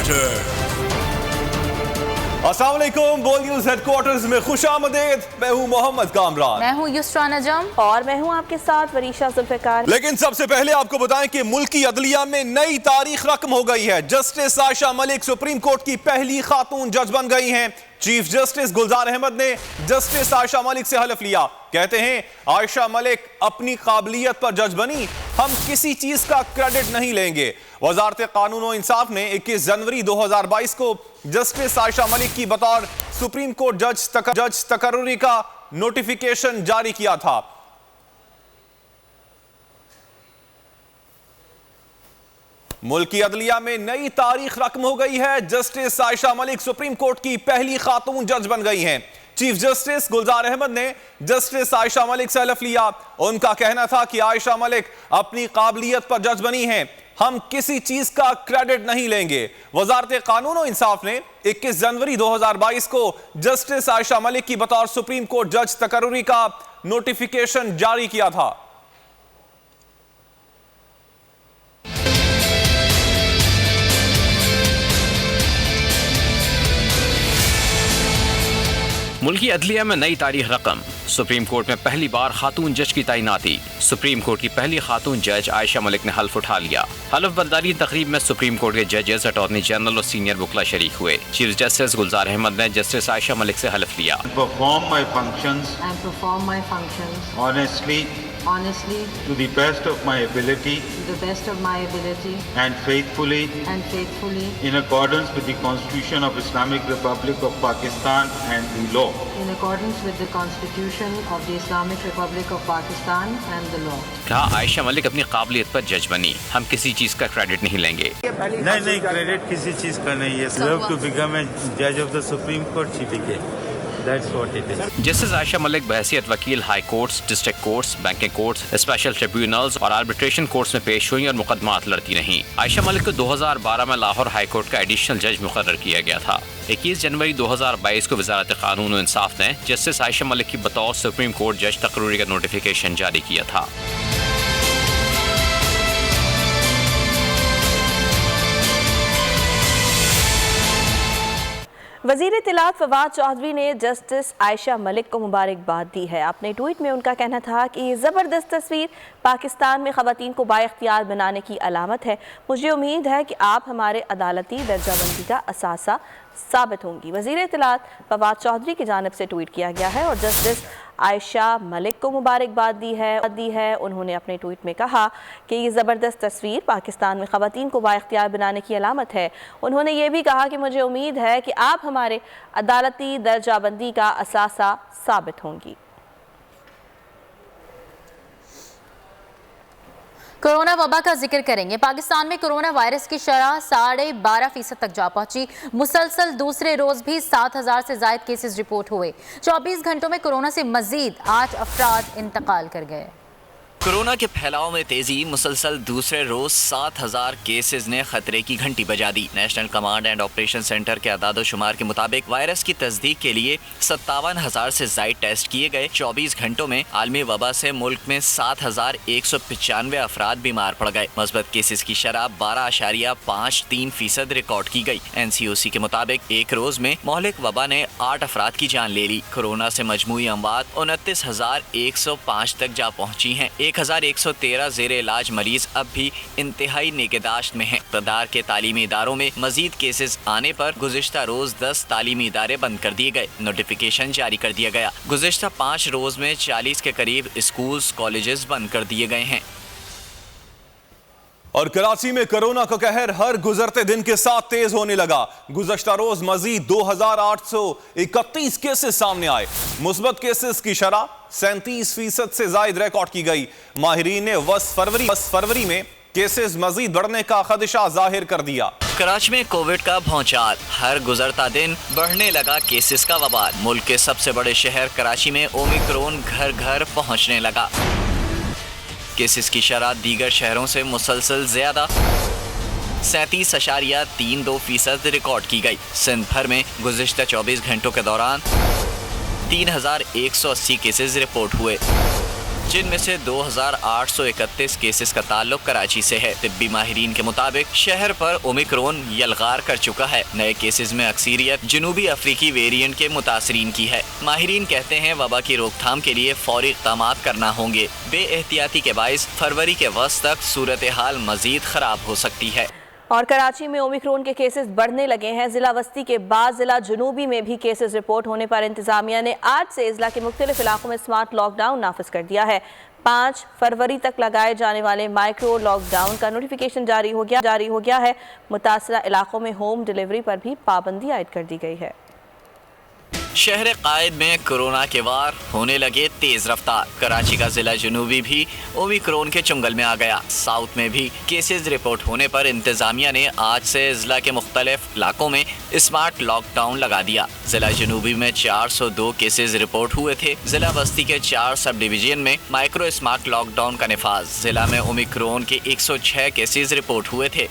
Started. अस्सलाम वालेकुम, बोल न्यूज हेडक्वार्टर्स में खुशामदीद। मैं हूं मोहम्मद कामरान। मैं हूं युस्रा नजम और मैं हूं आपके साथ वरीशा जुल्फिकार। लेकिन सबसे पहले आपको बताएं कि मुल्की अदलिया में नई तारीख रकम हो गई है। Justice Ayesha Malik supreme court की पहली खातून जज बन गई हैं। चीफ जस्टिस गुलजार अहमद ने जस्टिस आयशा मलिक से हलफ लिया। कहते हैं आयशा मलिक अपनी काबिलियत पर जज बनी, हम किसी चीज का क्रेडिट नहीं लेंगे। वजारत कानून और इंसाफ ने 21 जनवरी 2022 को जस्टिस आयशा मलिक की बतौर सुप्रीम कोर्ट जज तकर्रुरी का नोटिफिकेशन जारी किया था। मुल्क की अदलिया में नई तारीख रकम हो गई है। Justice Ayesha Malik supreme court की पहली खातून जज बन गई हैं। चीफ जस्टिस गुलजार अहमद ने जस्टिस आयशा मलिक से हलफ लिया। उनका कहना था कि आयशा मलिक अपनी काबिलियत पर जज बनी हैं, हम किसी चीज का क्रेडिट नहीं लेंगे। वजारत कानून और इंसाफ ने 21 जनवरी 2022 को जस्टिस आयशा मलिक की बतौर सुप्रीम कोर्ट जज तकर्रुरी का नोटिफिकेशन जारी किया था। मुल्की अदलिया में नई तारीख रकम। सुप्रीम कोर्ट में पहली बार खातून जज की तैनाती। सुप्रीम कोर्ट की पहली खातून जज आयशा मलिक ने हल्फ उठा लिया। हल्फ बर्दारी तकरीब में सुप्रीम कोर्ट के जजेस, अटॉर्नी जनरल और सीनियर वकला शरीक हुए। चीफ जस्टिस गुलजार अहमद ने जस्टिस आयशा मलिक से हल्फ लिया। perform my functions honestly to the best of my ability and faithfully in accordance with the Constitution of Islamic Republic of Pakistan and the law. कहा आयशा मलिक अपनी काबिलियत पर जज बनी, हम किसी चीज का क्रेडिट नहीं लेंगे। नहीं, क्रेडिट किसी चीज का नहीं है। You have to become a judge of the Supreme Court, she became. That's what it is. Justice Ayesha Malik बहैसियत वकील high courts, district courts, banking courts, special tribunals और आर्बिट्रेशन कोर्ट्स में पेश हुई और मुकदमात लड़ती रहीं। आयशा मलिक को 2012 में लाहौर हाई कोर्ट का एडिशनल जज मुकर्रर किया गया था। 21 जनवरी 2022 को वजारत कानून और इंसाफ ने जस्टिस आयशा मलिक की बतौर सुप्रीम कोर्ट जज तकर्रुरी का नोटिफिकेशन जारी किया था। वज़ीर इत्तलात फवाद चौधरी ने जस्टिस आयशा मलिक को मुबारकबाद दी है। अपने ट्वीट में उनका कहना था कि ये ज़बरदस्त तस्वीर पाकिस्तान में ख़वातीन को बाइख्तियार बनाने की अलामत है। मुझे उम्मीद है कि आप हमारे अदालती दर्जाबंदी का असासा साबित होंगी। वज़ीर इत्तलात फवाद चौधरी की जानिब से ट्वीट किया गया है और जस्टिस आयशा मलिक को मुबारकबाद दी है। उन्होंने अपने ट्वीट में कहा कि ये ज़बरदस्त तस्वीर पाकिस्तान में ख़वातीन को बाइख्तियार बनाने की अलामत है। उन्होंने ये भी कहा कि मुझे उम्मीद है कि आप हमारे अदालती दर्जाबंदी का असासा साबित होंगी। कोरोना वबा का जिक्र करेंगे। पाकिस्तान में कोरोना वायरस की शरह 12.5% तक जा पहुंची। मुसलसल दूसरे रोज भी 7,000 से ज्यादा केसेस रिपोर्ट हुए। 24 घंटों में कोरोना से मजीद 8 अफराद इंतकाल कर गए। कोरोना के फैलाव में तेजी। मुसलसल दूसरे रोज 7,000 केसेस ने खतरे की घंटी बजा दी। National command and operation centre के अदाद-ओ-शुमार के मुताबिक वायरस की तस्दीक के लिए 57,000 से ज्यादा टेस्ट किए गए। 24 घंटों में आलमी वबा से मुल्क में 7,195 अफराद बीमार पड़ गए। मस्बत केसेस की शरह 12.53% रिकॉर्ड की गई। NCOC के मुताबिक एक रोज में मोहलिक वबा ने 8 अफराद की जान ले ली। कोरोना से मजमूई अमवात 29,105 तक जा पहुँची है। 1,113 ज़ेरे इलाज मरीज अब भी इंतहाई निगहदाश्त में हैं। इक़्तिदार के तालीमी इदारों में मजीद केसेस आने पर गुज़िश्ता रोज 10 तालीमी इदारे बंद कर दिए गए। नोटिफिकेशन जारी कर दिया गया। गुज़िश्ता 5 रोज में 40 के करीब स्कूल्स कॉलेजेस बंद कर दिए गए हैं। और कराची में कोरोना का कहर हर गुजरते दिन के साथ तेज होने लगा। गुज़श्ता रोज मजीद 2,831 केसेस सामने आए। मुस्बत केसेस की शरह 37% से ज्यादा रिकॉर्ड की गई। माहिरीन ने 10 फरवरी में केसेस मजीद बढ़ने का खदशा जाहिर कर दिया। कराची में कोविड का भौचाल, हर गुजरता दिन बढ़ने लगा केसेस का वबाल। मुल्क के सबसे बड़े शहर कराची में ओमिक्रॉन घर घर पहुंचने लगा। केसेस की शरह दीगर शहरों से मुसलसल ज्यादा 37.32% रिकॉर्ड की गई। सिंध भर में गुज़िश्ता 24 घंटों के दौरान 3,180 केसेस रिपोर्ट हुए। जिनमें से 2831 केसेस का ताल्लुक कराची से है। तिब्बी माहिरीन के मुताबिक शहर पर ओमिक्रॉन यलगार कर चुका है। नए केसेस में अक्सरियत जनूबी अफ्रीकी वेरिएंट के मुतासरीन की है। माहिरीन कहते हैं वबा की रोकथाम के लिए फौरी इक़दाम करना होंगे। बेएहतियाती के बाइस फरवरी के वस्त तक सूरत हाल मजीद खराब हो सकती है। और कराची में ओमिक्रॉन के केसेस बढ़ने लगे हैं। जिला वस्ती के बाद जिला जनूबी में भी केसेस रिपोर्ट होने पर इंतजामिया ने आज से जिला के मुख्तलिफ इलाकों में स्मार्ट लॉकडाउन नाफिज कर दिया है। 5 फरवरी तक लगाए जाने वाले माइक्रो लॉकडाउन का नोटिफिकेशन जारी हो गया है। मुतासरा इलाकों में होम डिलीवरी पर भी पाबंदी आयद कर दी गई है। शहर कायद में कोरोना के वार होने लगे तेज रफ्तार। कराची का जिला जनूबी भी ओमिक्रॉन के चुंगल में आ गया। साउथ में भी केसेस रिपोर्ट होने पर इंतजामिया ने आज से जिला के मुख्तलिफ इलाकों में स्मार्ट लॉकडाउन लगा दिया। जिला जनूबी में 402 केसेस रिपोर्ट हुए थे। जिला बस्ती के 4 सब डिवीजन में माइक्रो स्मार्ट लॉकडाउन का निफाज। जिला में ओमिक्रॉन के 106 केसेस रिपोर्ट हुए थे।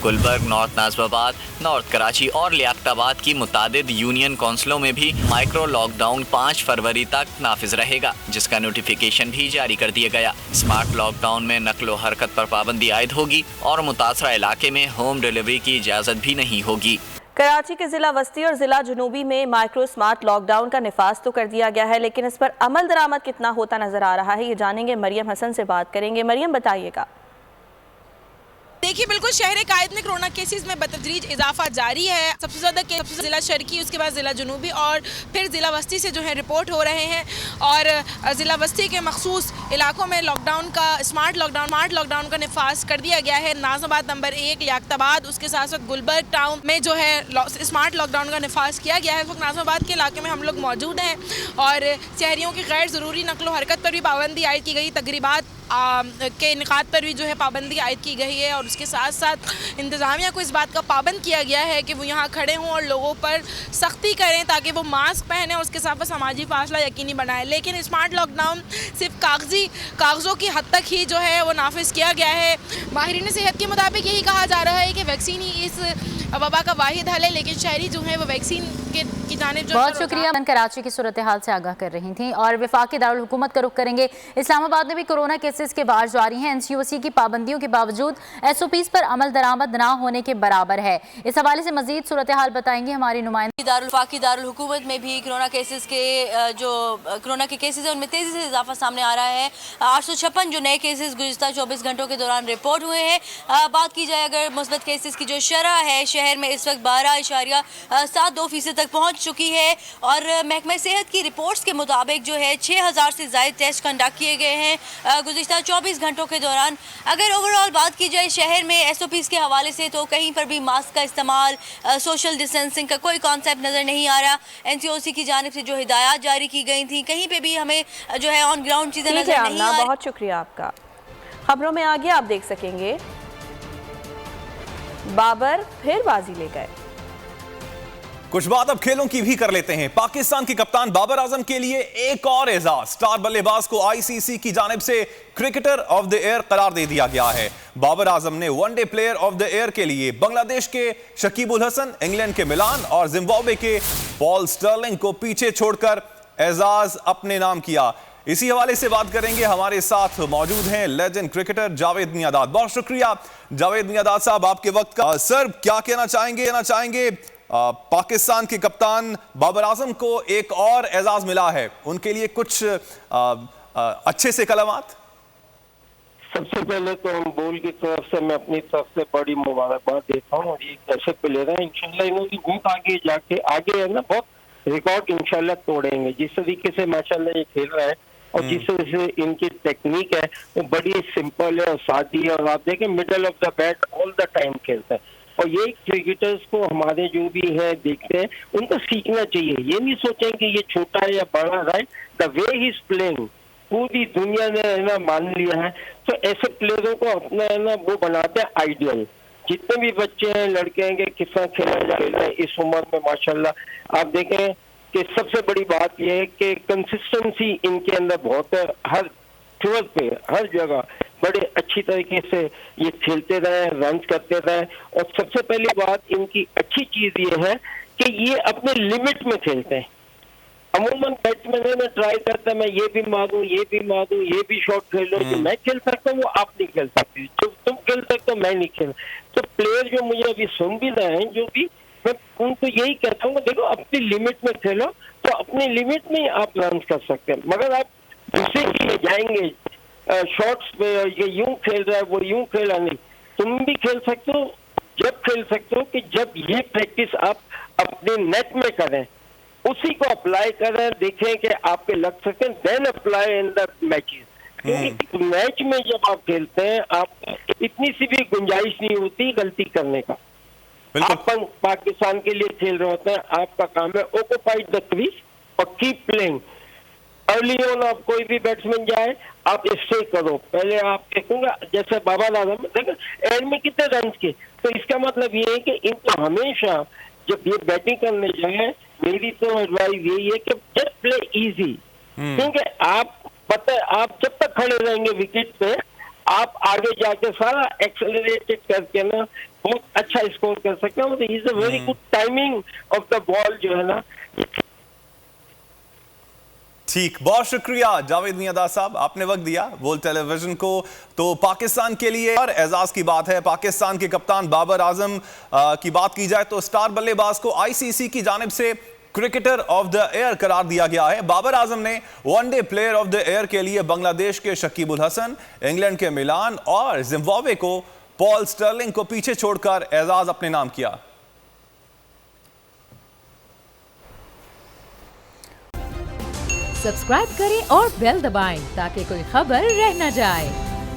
गुलबर्ग, नॉर्थ नाज़िबाबाद, नॉर्थ कराची और लियाकताबाद की मुतादिद यूनियन काउंसिलों में भी माइक्रो लॉकडाउन 5 फरवरी तक नाफिज रहेगा, जिसका नोटिफिकेशन भी जारी कर दिया गया। स्मार्ट लॉकडाउन में नकलो हरकत पर पाबंदी आयद होगी और मुतासरा इलाके में होम डिलीवरी की इजाज़त भी नहीं होगी। कराची के जिला वस्ती और जिला जनूबी में माइक्रो स्मार्ट लॉकडाउन का निफाज तो कर दिया गया है, लेकिन इस पर अमल दरामद कितना होता नजर आ रहा है, ये जानेंगे। मरियम हसन से बात करेंगे। मरियम, बताइएगा। देखिए, बिल्कुल शहर कायद में कोरोना केसेस में बतदरीज इजाफा जारी है। सबसे ज़्यादा केस ज़िला शर्की, उसके बाद ज़िला जनूबी और फिर ज़िला वस्ती से जो है रिपोर्ट हो रहे हैं। और ज़िला वस्ती के मखसूस इलाकों में लॉकडाउन का स्मार्ट लॉकडाउन का निफाज कर दिया गया है। नाज़िबाबाद नंबर 1, लियाकताबाद, उसके साथ साथ गुलबर्ग टाउन में जो है स्मार्ट लॉकडाउन का निफाज किया गया है। इस वक्त नाज़िबाबाद के इलाके में हम लोग मौजूद हैं और शहरियों की गैर ज़रूरी नकलो हरकत पर भी पाबंदी आयद की गई। तकरीबात के इनकाद पर भी जो है पाबंदी आयद की गई है और उसके साथ साथ इंतज़ामिया को इस बात का पाबंद किया गया है कि वो यहाँ खड़े हों और लोगों पर सख्ती करें ताकि वो मास्क पहने और उसके साथ सामाजिक फासला यकीनी बनाएं। लेकिन स्मार्ट लॉकडाउन सिर्फ कागज़ों की हद तक ही जो है वो नाफिज किया गया है। माहिरीन सेहत के मुताबिक यही कहा जा रहा है कि वैक्सीन ही इस वबा का वाहिद हल है, लेकिन शहरी जो है वो वैक्सीन की जानिब जो। बहुत शुक्रिया। कराची की सूरत हाल से आगाह कर रही थी। और वफाकी दारुल हुकूमत का रुख करेंगे। इस्लामाबाद में भी कोरोना केसेस के बार जारी हैं। NCOC की पाबंदियों के बावजूद SOPs पर अमल दरामद ना होने के बराबर है। इस हवाले से मजीद सूरत हाल बताएंगे हमारी नुमाइंदा। दारुल हुकूमत में भी कोरोना केसेस के जो कोरोना के केसेस है उनमें तेजी से इजाफा सामने आ रहा है। 856 जो नए केसेस गुज़िश्ता 24 घंटों के दौरान रिपोर्ट हुए हैं। बात की जाए अगर मुस्बत केसेस की जो शरह है शहर में इस वक्त 12.72% तक पहुँच चुकी है। और महकमा सेहत की रिपोर्ट्स के मुताबिक जो है 6000 से ज़ायद टेस्ट कंडक्ट किए गए हैं गुज़िश्ता 24 घंटों के दौरान। अगर ओवरऑल बात की जाए शहर में SOPs के हवाले से तो कहीं पर भी मास्क का इस्तेमाल, सोशल डिस्टेंसिंग का कोई कॉन्सेप्ट नज़र नहीं आ रहा। NCOC की जानिब से जो हिदायत जारी की गई थी कहीं पे भी हमें जो है ऑन ग्राउंड चीज़ें नजर नहीं आ रही। बहुत शुक्रिया आपका। खबरों में आगे आप देख सकेंगे, बाबर फिर बाजी ले गए। कुछ बात अब खेलों की भी कर लेते हैं। पाकिस्तान के कप्तान बाबर आजम के लिए एक और एजाज। स्टार बल्लेबाज को ICC की जानिब से क्रिकेटर ऑफ द ईयर करार दे दिया गया है। बाबर आजम ने one day player of the year के लिए बांग्लादेश के शकीब उल हसन, इंग्लैंड के मिलान और जिम्बाब्वे के पॉल स्टर्लिंग को पीछे छोड़कर एजाज अपने नाम किया। इसी हवाले से बात करेंगे। हमारे साथ मौजूद हैं लेजेंड क्रिकेटर जावेद मियांदाद। बहुत शुक्रिया जावेद मियांदाद साहब आपके वक्त का। सर, क्या कहना चाहेंगे पाकिस्तान के कप्तान बाबर आजम को एक और एजाज मिला है, उनके लिए कुछ अच्छे से कलमात। सबसे पहले तो हम बोल की तरफ से मैं अपनी तरफ से बड़ी मुबारकबाद देता हूँ। और ये ऐसे प्लेयर हैं इंशाल्लाह इन्होंने बहुत आगे है ना, बहुत रिकॉर्ड इंशाल्लाह तोड़ेंगे। जिस तरीके से माशाल्लाह ये खेल रहा है और जिस तरह से इनकी टेक्निक है वो बड़ी सिंपल है और सादी है। और आप देखें middle of the bat all the time खेलता है। और ये क्रिकेटर्स को हमारे जो भी है देखते हैं उनको सीखना चाहिए। ये नहीं सोचें कि ये छोटा है या बड़ा, right, the way he is playing पूरी दुनिया ने है ना मान लिया है। तो ऐसे प्लेयरों को अपना है ना वो बनाते हैं आइडियल। जितने भी बच्चे हैं, लड़के हैं कि किस तरह खेला जाए इस उम्र में माशाल्लाह। आप देखें कि सबसे बड़ी बात यह है कि कंसिस्टेंसी इनके अंदर बहुत है। हर फिवर पे हर जगह बड़े अच्छी तरीके से ये खेलते रहे, रन करते रहे। और सबसे पहली बात इनकी अच्छी चीज ये है कि ये अपने लिमिट में खेलते हैं। अमूमन बैट्समैन में ट्राई करता है मैं ये भी मारूं, ये भी मारूं, ये भी शॉट खेल लो, जो मैं खेल सकता हूँ वो आप नहीं खेल सकते, जो तुम खेल सकते हो मैं नहीं खेल। तो प्लेयर जो मुझे अभी सुन भी रहे हैं, जो भी, मैं उनको यही कहता हूँ, देखो अपनी लिमिट में खेलो, तो अपनी लिमिट में ही आप रन कर सकते हैं। मगर आप दूसरे के लिए जाएंगे शॉट्स पे, ये यूं खेल रहा है वो यूं खेला, नहीं, तुम भी खेल सकते हो, जब खेल सकते हो कि जब ये प्रैक्टिस आप अपने नेट में करें, उसी को अप्लाई करें, देखें कि आपके लग सकते हैं, then apply in the matches. क्योंकि मैच में जब आप खेलते हैं, आप इतनी सी भी गुंजाइश नहीं होती गलती करने का। आप पाकिस्तान के लिए खेल रहे होते हैं, आपका काम है ऑक्यूपाइड द क्रीज और कीप प्लेइंग। अर्ली ऑन आप कोई भी बैट्समैन जाए, आप स्टे करो। पहले आप देखूंगा जैसे बाबर आजम देखो एंड में कितने रन के, तो इसका मतलब ये है कि इनको हमेशा जब ये बैटिंग करने जाए, मेरी तो एडवाइस यही है कि जस्ट प्ले इजी। क्योंकि आप पता है, आप जब तक खड़े रहेंगे विकेट पे, आप आगे जाके सारा एक्सेलरेटेड करके ना बहुत अच्छा स्कोर कर सकते हैं। तो is a very good timing of the ball जो है ना। ठीक, बहुत शुक्रिया जावेद मियाँदाद साहब, आपने वक्त दिया वर्ल्ड टेलीविजन को। तो पाकिस्तान के लिए और एजाज की बात है, पाकिस्तान के कप्तान बाबर आजम की बात की जाए तो स्टार बल्लेबाज को आईसीसी की जानिब से क्रिकेटर ऑफ द ईयर करार दिया गया है। बाबर आजम ने one day player of the year के लिए बांग्लादेश के शकीब उल हसन, इंग्लैंड के मिलान और जिम्बाब्वे को पॉल स्टर्लिंग को पीछे छोड़कर एजाज अपने नाम किया। सब्सक्राइब करें और बेल दबाएं ताकि कोई खबर रह न जाए।